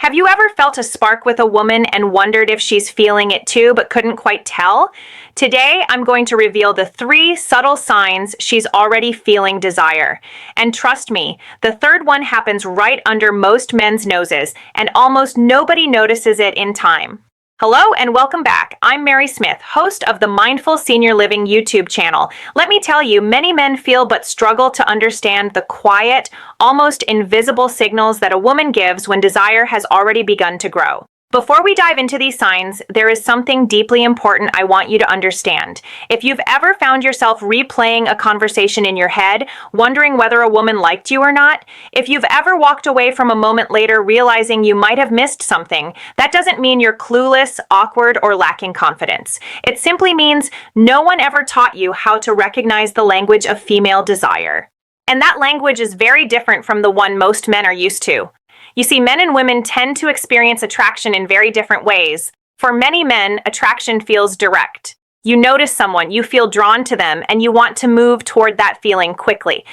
Have you ever felt a spark with a woman and wondered if she's feeling it too, but couldn't quite tell? Today, I'm going to reveal the 3 subtle signs she's already feeling desire. And trust me, the third one happens right under most men's noses, and almost nobody notices it in time. Hello and welcome back. I'm Mary Smith, host of the Mindful Senior Living YouTube channel. Let me tell you, many men feel but struggle to understand the quiet, almost invisible signals that a woman gives when desire has already begun to grow. Before we dive into these signs, there is something deeply important I want you to understand. If you've ever found yourself replaying a conversation in your head, wondering whether a woman liked you or not, if you've ever walked away from a moment later realizing you might have missed something, that doesn't mean you're clueless, awkward, or lacking confidence. It simply means no one ever taught you how to recognize the language of female desire. And that language is very different from the one most men are used to. You see, men and women tend to experience attraction in very different ways. For many men, attraction feels direct. You notice someone, you feel drawn to them, and you want to move toward that feeling quickly.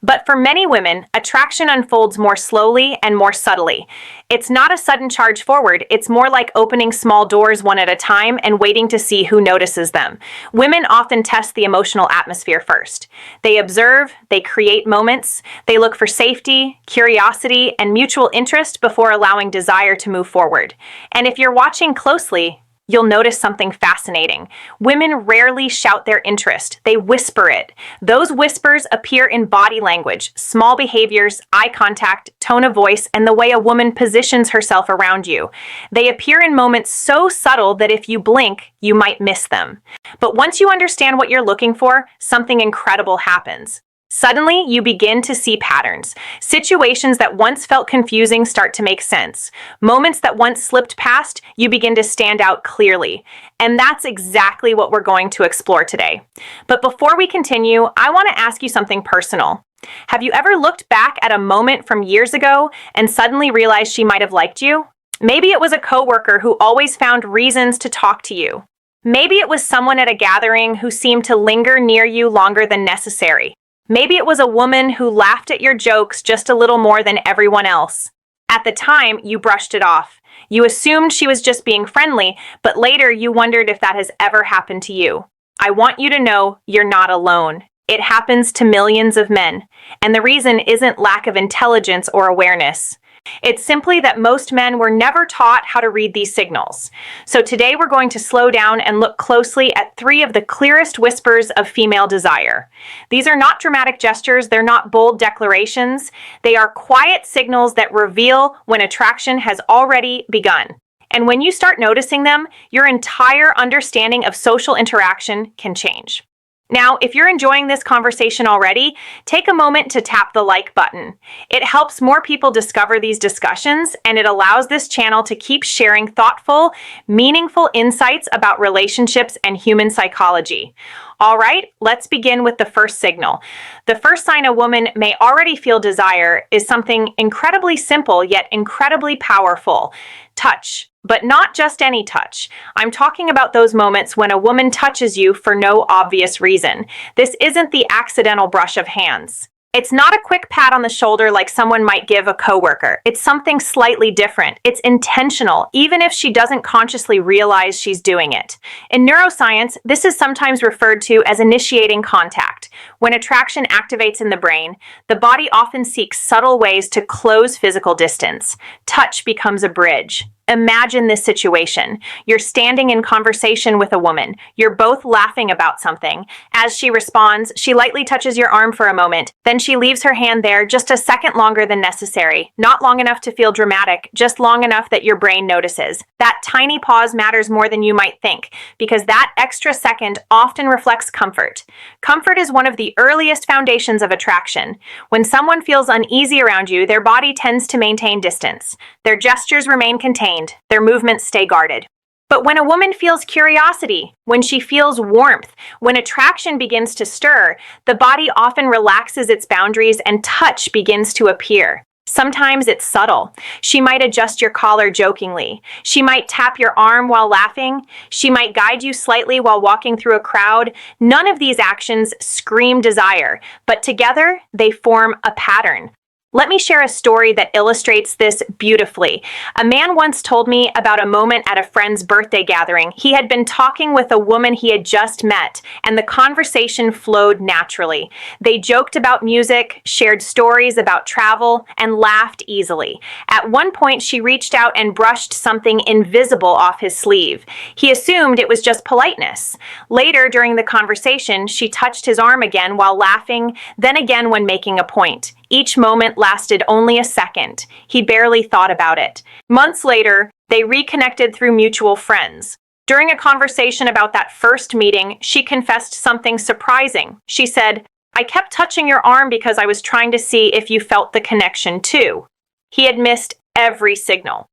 But for many women, attraction unfolds more slowly and more subtly. It's not a sudden charge forward, it's more like opening small doors one at a time and waiting to see who notices them. Women often test the emotional atmosphere first. They observe, they create moments, they look for safety, curiosity, and mutual interest before allowing desire to move forward. And if you're watching closely, you'll notice something fascinating. Women rarely shout their interest, they whisper it. Those whispers appear in body language, small behaviors, eye contact, tone of voice, and the way a woman positions herself around you. They appear in moments so subtle that if you blink, you might miss them. But once you understand what you're looking for, something incredible happens. Suddenly, you begin to see patterns. Situations that once felt confusing start to make sense. Moments that once slipped past, you begin to stand out clearly. And that's exactly what we're going to explore today. But before we continue, I want to ask you something personal. Have you ever looked back at a moment from years ago and suddenly realized she might have liked you? Maybe it was a coworker who always found reasons to talk to you. Maybe it was someone at a gathering who seemed to linger near you longer than necessary. Maybe it was a woman who laughed at your jokes just a little more than everyone else. At the time, you brushed it off. You assumed she was just being friendly, but later you wondered if that has ever happened to you. I want you to know you're not alone. It happens to millions of men, and the reason isn't lack of intelligence or awareness. It's simply that most men were never taught how to read these signals. So today we're going to slow down and look closely at 3 of the clearest whispers of female desire. These are not dramatic gestures, they're not bold declarations. They are quiet signals that reveal when attraction has already begun. And when you start noticing them, your entire understanding of social interaction can change. Now, if you're enjoying this conversation already, take a moment to tap the like button. It helps more people discover these discussions, and it allows this channel to keep sharing thoughtful, meaningful insights about relationships and human psychology. All right, let's begin with the first signal. The first sign a woman may already feel desire is something incredibly simple yet incredibly powerful: touch. But not just any touch. I'm talking about those moments when a woman touches you for no obvious reason. This isn't the accidental brush of hands. It's not a quick pat on the shoulder like someone might give a coworker. It's something slightly different. It's intentional, even if she doesn't consciously realize she's doing it. In neuroscience, this is sometimes referred to as initiating contact. When attraction activates in the brain, the body often seeks subtle ways to close physical distance. Touch becomes a bridge. Imagine this situation. You're standing in conversation with a woman. You're both laughing about something. As she responds, she lightly touches your arm for a moment. Then she leaves her hand there just a second longer than necessary. Not long enough to feel dramatic, just long enough that your brain notices. That tiny pause matters more than you might think, because that extra second often reflects comfort. Comfort is one of the earliest foundations of attraction. When someone feels uneasy around you, their body tends to maintain distance. Their gestures remain contained. Their movements stay guarded. But when a woman feels curiosity, when she feels warmth, when attraction begins to stir, the body often relaxes its boundaries and touch begins to appear. Sometimes it's subtle. She might adjust your collar jokingly. She might tap your arm while laughing. She might guide you slightly while walking through a crowd. None of these actions scream desire, but together they form a pattern. Let me share a story that illustrates this beautifully. A man once told me about a moment at a friend's birthday gathering. He had been talking with a woman he had just met, and the conversation flowed naturally. They joked about music, shared stories about travel, and laughed easily. At one point, she reached out and brushed something invisible off his sleeve. He assumed it was just politeness. Later, during the conversation, she touched his arm again while laughing, then again when making a point. Each moment lasted only a second. He barely thought about it. Months later, they reconnected through mutual friends. During a conversation about that first meeting, she confessed something surprising. She said, "I kept touching your arm because I was trying to see if you felt the connection too." He had missed every signal.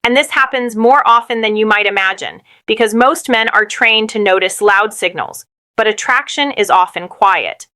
And this happens more often than you might imagine, because most men are trained to notice loud signals, but attraction is often quiet.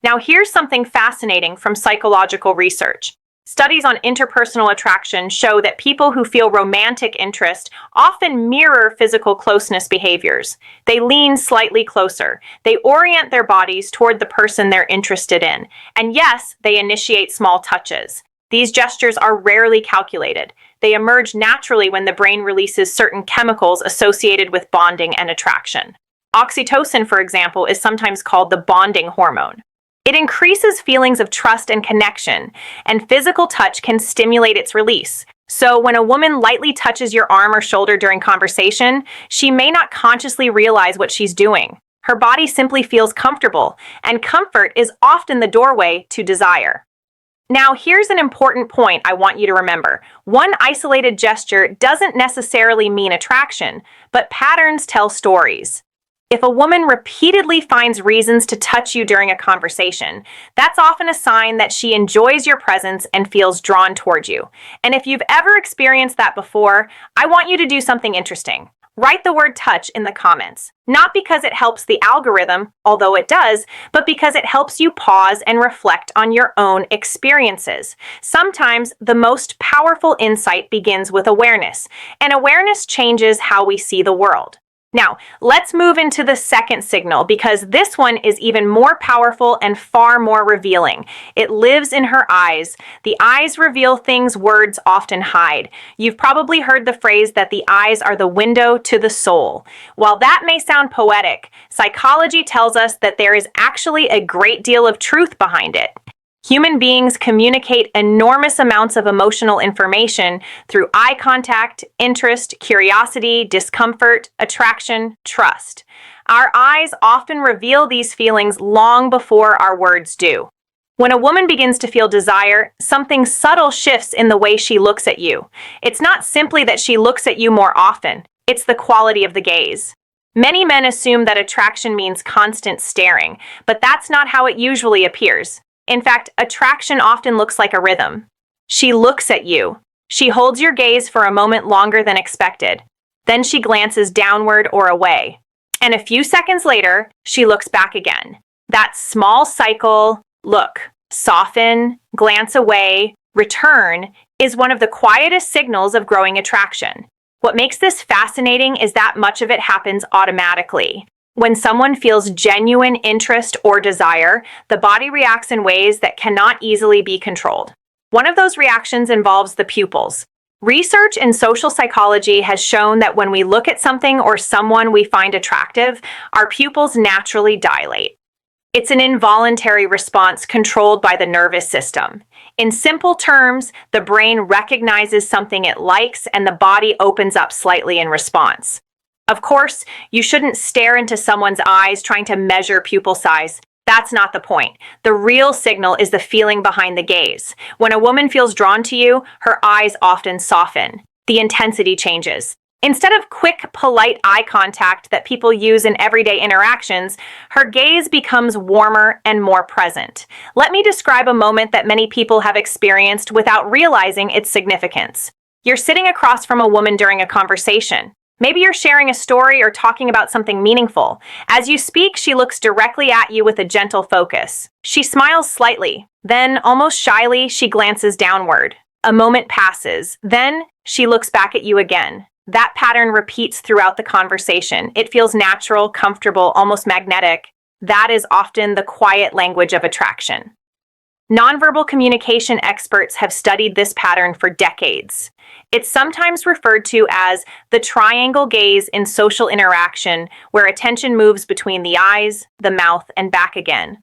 Now, here's something fascinating from psychological research. Studies on interpersonal attraction show that people who feel romantic interest often mirror physical closeness behaviors. They lean slightly closer. They orient their bodies toward the person they're interested in. And yes, they initiate small touches. These gestures are rarely calculated. They emerge naturally when the brain releases certain chemicals associated with bonding and attraction. Oxytocin, for example, is sometimes called the bonding hormone. It increases feelings of trust and connection, and physical touch can stimulate its release. So when a woman lightly touches your arm or shoulder during conversation, she may not consciously realize what she's doing. Her body simply feels comfortable, and comfort is often the doorway to desire. Now, here's an important point I want you to remember. One isolated gesture doesn't necessarily mean attraction, but patterns tell stories. If a woman repeatedly finds reasons to touch you during a conversation, that's often a sign that she enjoys your presence and feels drawn toward you. And if you've ever experienced that before, I want you to do something interesting. Write the word touch in the comments, not because it helps the algorithm, although it does, but because it helps you pause and reflect on your own experiences. Sometimes the most powerful insight begins with awareness, and awareness changes how we see the world. Now, let's move into the second signal, because this one is even more powerful and far more revealing. It lives in her eyes. The eyes reveal things words often hide. You've probably heard the phrase that the eyes are the window to the soul. While that may sound poetic, psychology tells us that there is actually a great deal of truth behind it. Human beings communicate enormous amounts of emotional information through eye contact, interest, curiosity, discomfort, attraction, trust. Our eyes often reveal these feelings long before our words do. When a woman begins to feel desire, something subtle shifts in the way she looks at you. It's not simply that she looks at you more often, it's the quality of the gaze. Many men assume that attraction means constant staring, but that's not how it usually appears. In fact, attraction often looks like a rhythm. She looks at you. She holds your gaze for a moment longer than expected. Then she glances downward or away. And a few seconds later, she looks back again. That small cycle, look, soften, glance away, return, is one of the quietest signals of growing attraction. What makes this fascinating is that much of it happens automatically. When someone feels genuine interest or desire, the body reacts in ways that cannot easily be controlled. One of those reactions involves the pupils. Research in social psychology has shown that when we look at something or someone we find attractive, our pupils naturally dilate. It's an involuntary response controlled by the nervous system. In simple terms, the brain recognizes something it likes and the body opens up slightly in response. Of course, you shouldn't stare into someone's eyes trying to measure pupil size. That's not the point. The real signal is the feeling behind the gaze. When a woman feels drawn to you, her eyes often soften. The intensity changes. Instead of quick, polite eye contact that people use in everyday interactions, her gaze becomes warmer and more present. Let me describe a moment that many people have experienced without realizing its significance. You're sitting across from a woman during a conversation. Maybe you're sharing a story or talking about something meaningful. As you speak, she looks directly at you with a gentle focus. She smiles slightly. Then, almost shyly, she glances downward. A moment passes. Then, she looks back at you again. That pattern repeats throughout the conversation. It feels natural, comfortable, almost magnetic. That is often the quiet language of attraction. Nonverbal communication experts have studied this pattern for decades. It's sometimes referred to as the triangle gaze in social interaction, where attention moves between the eyes, the mouth, and back again.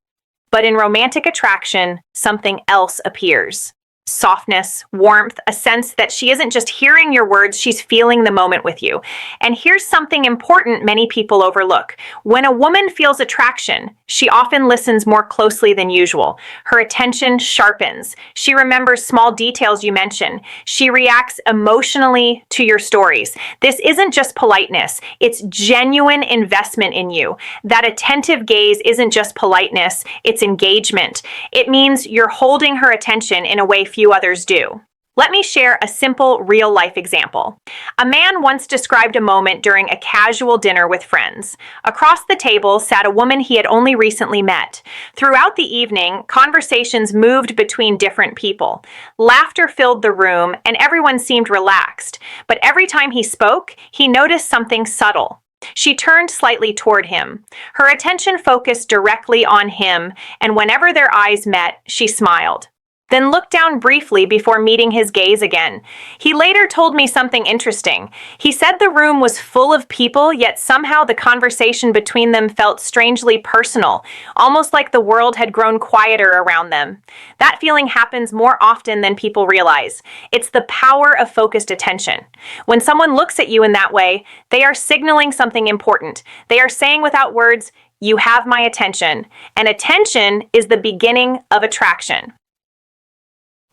But in romantic attraction, something else appears. Softness, warmth, a sense that she isn't just hearing your words, she's feeling the moment with you. And here's something important many people overlook. When a woman feels attraction, she often listens more closely than usual. Her attention sharpens. She remembers small details you mention. She reacts emotionally to your stories. This isn't just politeness, it's genuine investment in you. That attentive gaze isn't just politeness, it's engagement. It means you're holding her attention in a way few others do. Let me share a simple real-life example. A man once described a moment during a casual dinner with friends. Across the table sat a woman he had only recently met. Throughout the evening, conversations moved between different people. Laughter filled the room, and everyone seemed relaxed. But every time he spoke, he noticed something subtle. She turned slightly toward him. Her attention focused directly on him, and whenever their eyes met, she smiled. Then looked down briefly before meeting his gaze again. He later told me something interesting. He said the room was full of people, yet somehow the conversation between them felt strangely personal, almost like the world had grown quieter around them. That feeling happens more often than people realize. It's the power of focused attention. When someone looks at you in that way, they are signaling something important. They are saying without words, "You have my attention." And attention is the beginning of attraction.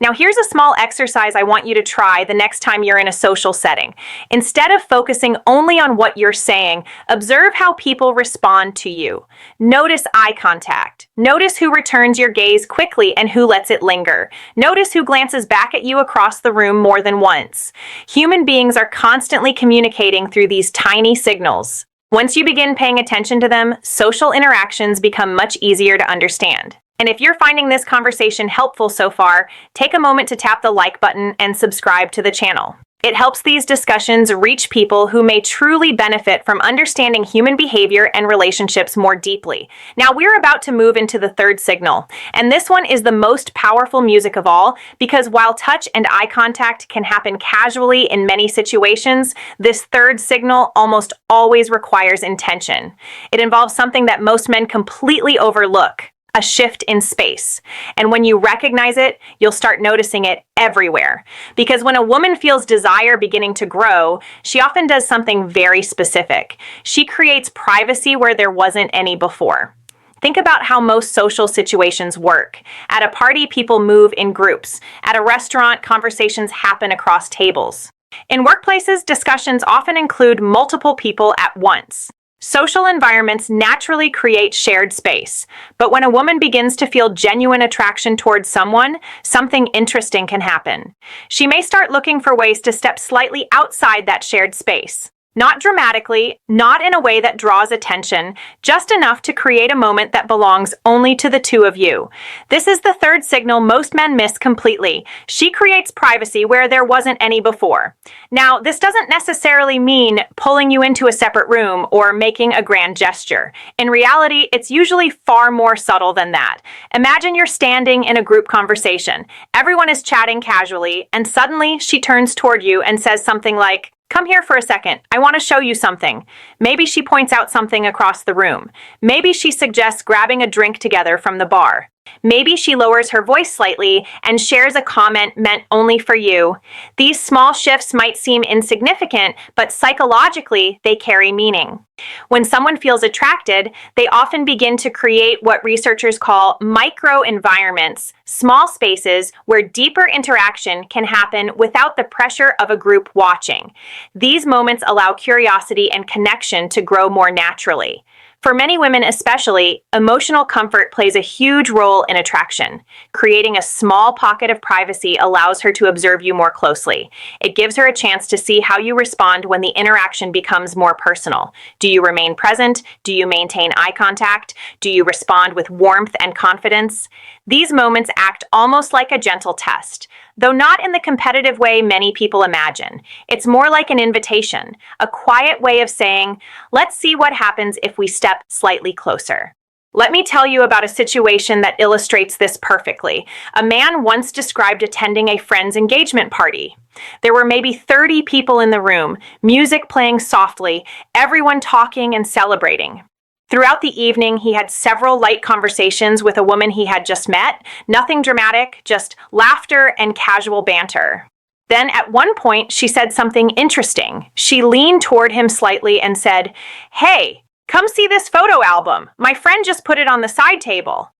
Now, here's a small exercise I want you to try the next time you're in a social setting. Instead of focusing only on what you're saying, observe how people respond to you. Notice eye contact. Notice who returns your gaze quickly and who lets it linger. Notice who glances back at you across the room more than once. Human beings are constantly communicating through these tiny signals. Once you begin paying attention to them, social interactions become much easier to understand. And if you're finding this conversation helpful so far, take a moment to tap the like button and subscribe to the channel. It helps these discussions reach people who may truly benefit from understanding human behavior and relationships more deeply. Now, we're about to move into the third signal, and this one is the most powerful music of all, because while touch and eye contact can happen casually in many situations, this third signal almost always requires intention. It involves something that most men completely overlook: a shift in space. And when you recognize it, you'll start noticing it everywhere. Because when a woman feels desire beginning to grow, she often does something very specific. She creates privacy where there wasn't any before. Think about how most social situations work. At a party, people move in groups. At a restaurant, conversations happen across tables. In workplaces, discussions often include multiple people at once. Social environments naturally create shared space, but when a woman begins to feel genuine attraction towards someone, something interesting can happen. She may start looking for ways to step slightly outside that shared space. Not dramatically, not in a way that draws attention, just enough to create a moment that belongs only to the two of you. This is the third signal most men miss completely. She creates privacy where there wasn't any before. Now, this doesn't necessarily mean pulling you into a separate room or making a grand gesture. In reality, it's usually far more subtle than that. Imagine you're standing in a group conversation. Everyone is chatting casually, and suddenly she turns toward you and says something like, "Come here for a second. I want to show you something." Maybe she points out something across the room. Maybe she suggests grabbing a drink together from the bar. Maybe she lowers her voice slightly and shares a comment meant only for you. These small shifts might seem insignificant, but psychologically, they carry meaning. When someone feels attracted, they often begin to create what researchers call micro-environments, small spaces where deeper interaction can happen without the pressure of a group watching. These moments allow curiosity and connection to grow more naturally. For many women especially, emotional comfort plays a huge role in attraction. Creating a small pocket of privacy allows her to observe you more closely. It gives her a chance to see how you respond when the interaction becomes more personal. Do you remain present? Do you maintain eye contact? Do you respond with warmth and confidence? These moments act almost like a gentle test, though not in the competitive way many people imagine. It's more like an invitation, a quiet way of saying, "Let's see what happens if we step slightly closer." Let me tell you about a situation that illustrates this perfectly. A man once described attending a friend's engagement party. There were maybe 30 people in the room, music playing softly, everyone talking and celebrating. Throughout the evening, he had several light conversations with a woman he had just met. Nothing dramatic, just laughter and casual banter. Then at one point, she said something interesting. She leaned toward him slightly and said, "Hey, come see this photo album. My friend just put it on the side table."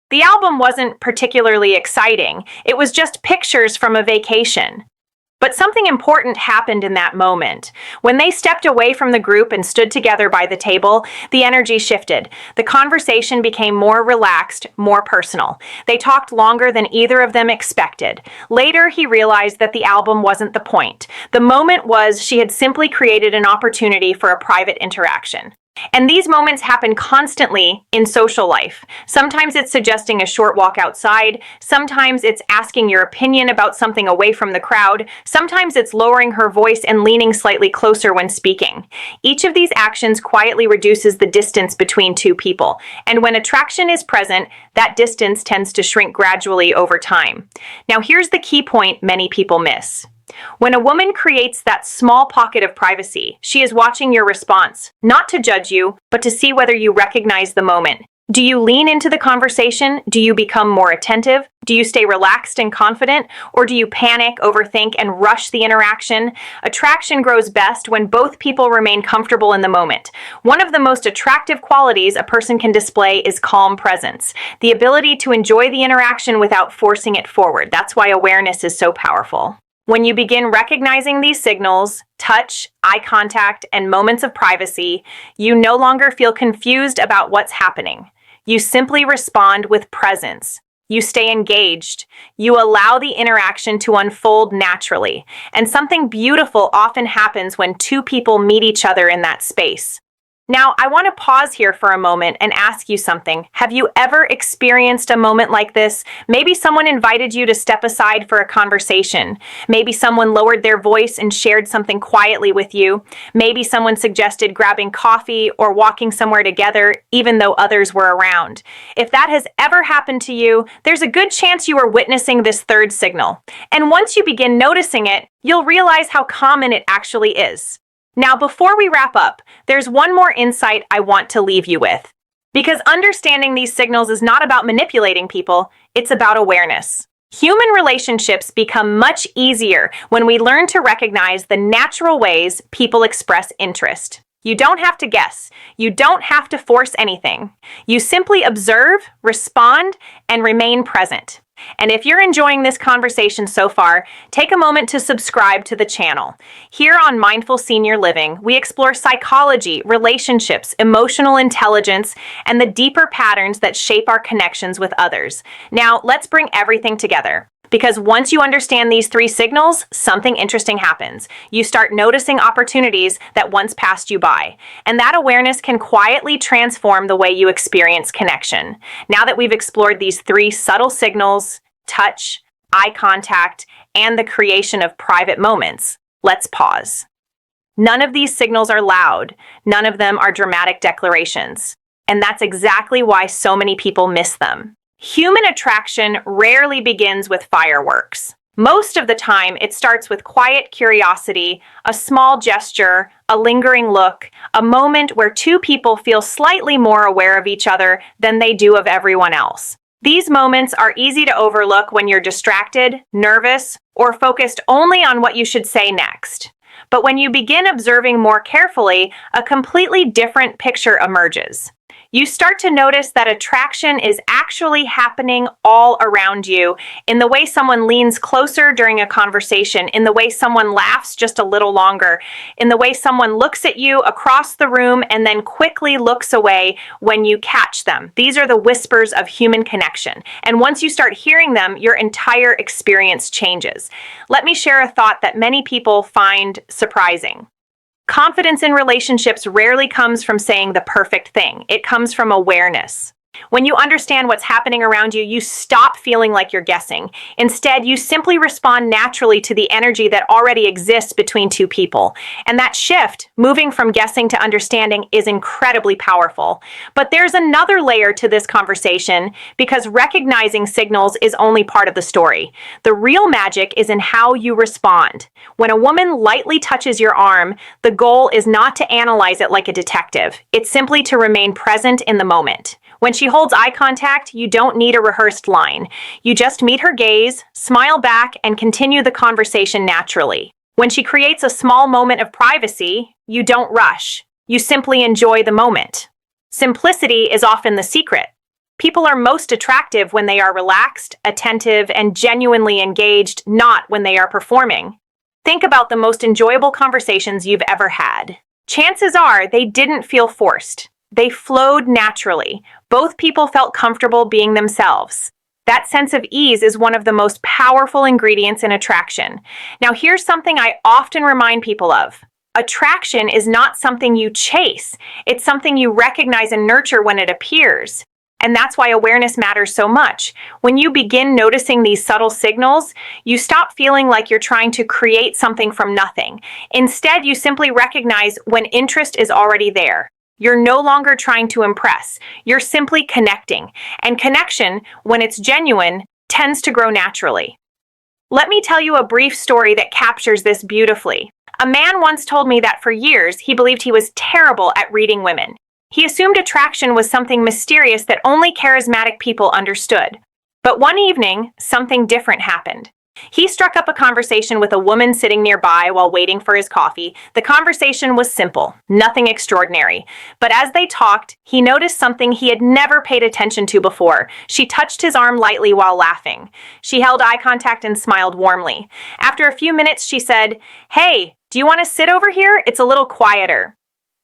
The album wasn't particularly exciting. It was just pictures from a vacation. But something important happened in that moment. When they stepped away from the group and stood together by the table, the energy shifted. The conversation became more relaxed, more personal. They talked longer than either of them expected. Later, he realized that the album wasn't the point. The moment was she had simply created an opportunity for a private interaction. And these moments happen constantly in social life. Sometimes it's suggesting a short walk outside. Sometimes it's asking your opinion about something away from the crowd. Sometimes it's lowering her voice and leaning slightly closer when speaking. Each of these actions quietly reduces the distance between two people. And when attraction is present, that distance tends to shrink gradually over time. Now, here's the key point many people miss. When a woman creates that small pocket of privacy, she is watching your response, not to judge you, but to see whether you recognize the moment. Do you lean into the conversation? Do you become more attentive? Do you stay relaxed and confident? Or do you panic, overthink, and rush the interaction? Attraction grows best when both people remain comfortable in the moment. One of the most attractive qualities a person can display is calm presence, the ability to enjoy the interaction without forcing it forward. That's why awareness is so powerful. When you begin recognizing these signals, touch, eye contact, and moments of privacy, you no longer feel confused about what's happening. You simply respond with presence. You stay engaged. You allow the interaction to unfold naturally. And something beautiful often happens when two people meet each other in that space. Now, I want to pause here for a moment and ask you something. Have you ever experienced a moment like this? Maybe someone invited you to step aside for a conversation. Maybe someone lowered their voice and shared something quietly with you. Maybe someone suggested grabbing coffee or walking somewhere together, even though others were around. If that has ever happened to you, there's a good chance you are witnessing this third signal. And once you begin noticing it, you'll realize how common it actually is. Now, before we wrap up, there's one more insight I want to leave you with. Because understanding these signals is not about manipulating people, it's about awareness. Human relationships become much easier when we learn to recognize the natural ways people express interest. You don't have to guess. You don't have to force anything. You simply observe, respond, and remain present. And if you're enjoying this conversation so far, take a moment to subscribe to the channel. Here on Mindful Senior Living, we explore psychology, relationships, emotional intelligence, and the deeper patterns that shape our connections with others. Now, let's bring everything together. Because once you understand these three signals, something interesting happens. You start noticing opportunities that once passed you by. And that awareness can quietly transform the way you experience connection. Now that we've explored these three subtle signals, touch, eye contact, and the creation of private moments, let's pause. None of these signals are loud. None of them are dramatic declarations. And that's exactly why so many people miss them. Human attraction rarely begins with fireworks. Most of the time, it starts with quiet curiosity, a small gesture, a lingering look, a moment where two people feel slightly more aware of each other than they do of everyone else. These moments are easy to overlook when you're distracted, nervous, or focused only on what you should say next. But when you begin observing more carefully, a completely different picture emerges. You start to notice that attraction is actually happening all around you, in the way someone leans closer during a conversation, in the way someone laughs just a little longer, in the way someone looks at you across the room and then quickly looks away when you catch them. These are the whispers of human connection. And once you start hearing them, your entire experience changes. Let me share a thought that many people find surprising. Confidence in relationships rarely comes from saying the perfect thing. It comes from awareness. When you understand what's happening around you, you stop feeling like you're guessing. Instead, you simply respond naturally to the energy that already exists between two people. And that shift, moving from guessing to understanding, is incredibly powerful. But there's another layer to this conversation because recognizing signals is only part of the story. The real magic is in how you respond. When a woman lightly touches your arm, the goal is not to analyze it like a detective. It's simply to remain present in the moment. When she holds eye contact, you don't need a rehearsed line. You just meet her gaze, smile back, and continue the conversation naturally. When she creates a small moment of privacy, you don't rush. You simply enjoy the moment. Simplicity is often the secret. People are most attractive when they are relaxed, attentive, and genuinely engaged, not when they are performing. Think about the most enjoyable conversations you've ever had. Chances are they didn't feel forced. They flowed naturally. Both people felt comfortable being themselves. That sense of ease is one of the most powerful ingredients in attraction. Now, here's something I often remind people of. Attraction is not something you chase. It's something you recognize and nurture when it appears. And that's why awareness matters so much. When you begin noticing these subtle signals, you stop feeling like you're trying to create something from nothing. Instead, you simply recognize when interest is already there. You're no longer trying to impress. You're simply connecting. And connection, when it's genuine, tends to grow naturally. Let me tell you a brief story that captures this beautifully. A man once told me that for years he believed he was terrible at reading women. He assumed attraction was something mysterious that only charismatic people understood. But one evening, something different happened. He struck up a conversation with a woman sitting nearby while waiting for his coffee. The conversation was simple, nothing extraordinary. But as they talked, he noticed something he had never paid attention to before. She touched his arm lightly while laughing. She held eye contact and smiled warmly. After a few minutes, she said, "Hey, do you want to sit over here? It's a little quieter."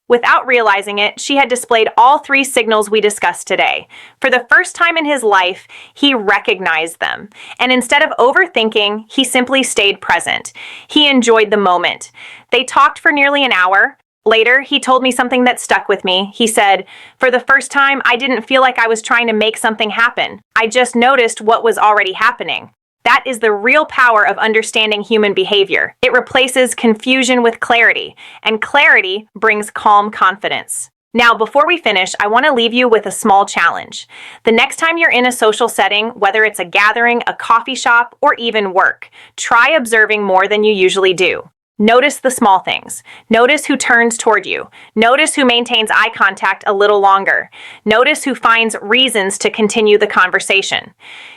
Without realizing it, she had displayed all three signals we discussed today. For the first time in his life, he recognized them. And instead of overthinking, he simply stayed present. He enjoyed the moment. They talked for nearly an hour. Later, he told me something that stuck with me. He said, "For the first time, I didn't feel like I was trying to make something happen. I just noticed what was already happening." That is the real power of understanding human behavior. It replaces confusion with clarity, and clarity brings calm confidence. Now, before we finish, I want to leave you with a small challenge. The next time you're in a social setting, whether it's a gathering, a coffee shop, or even work, try observing more than you usually do. Notice the small things. Notice who turns toward you. Notice who maintains eye contact a little longer. Notice who finds reasons to continue the conversation.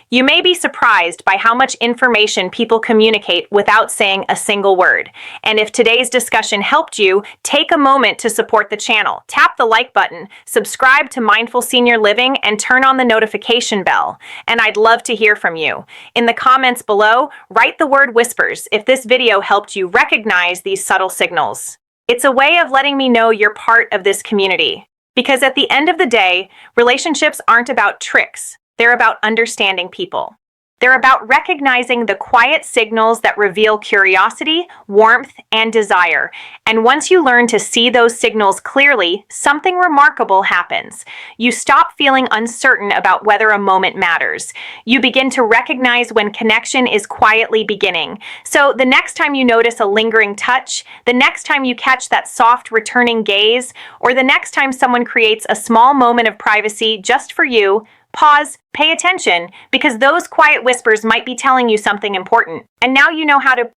You may be surprised by how much information people communicate without saying a single word. And if today's discussion helped you, take a moment to support the channel. Tap the like button, subscribe to Mindful Senior Living, and turn on the notification bell. And I'd love to hear from you. In the comments below, write the word whispers if this video helped you recognize these subtle signals. It's a way of letting me know you're part of this community. Because at the end of the day, relationships aren't about tricks. They're about understanding people. They're about recognizing the quiet signals that reveal curiosity, warmth, and desire. And once you learn to see those signals clearly, something remarkable happens. You stop feeling uncertain about whether a moment matters. You begin to recognize when connection is quietly beginning. So the next time you notice a lingering touch, the next time you catch that soft returning gaze, or the next time someone creates a small moment of privacy just for you, pause, pay attention, because those quiet whispers might be telling you something important. And now you know how to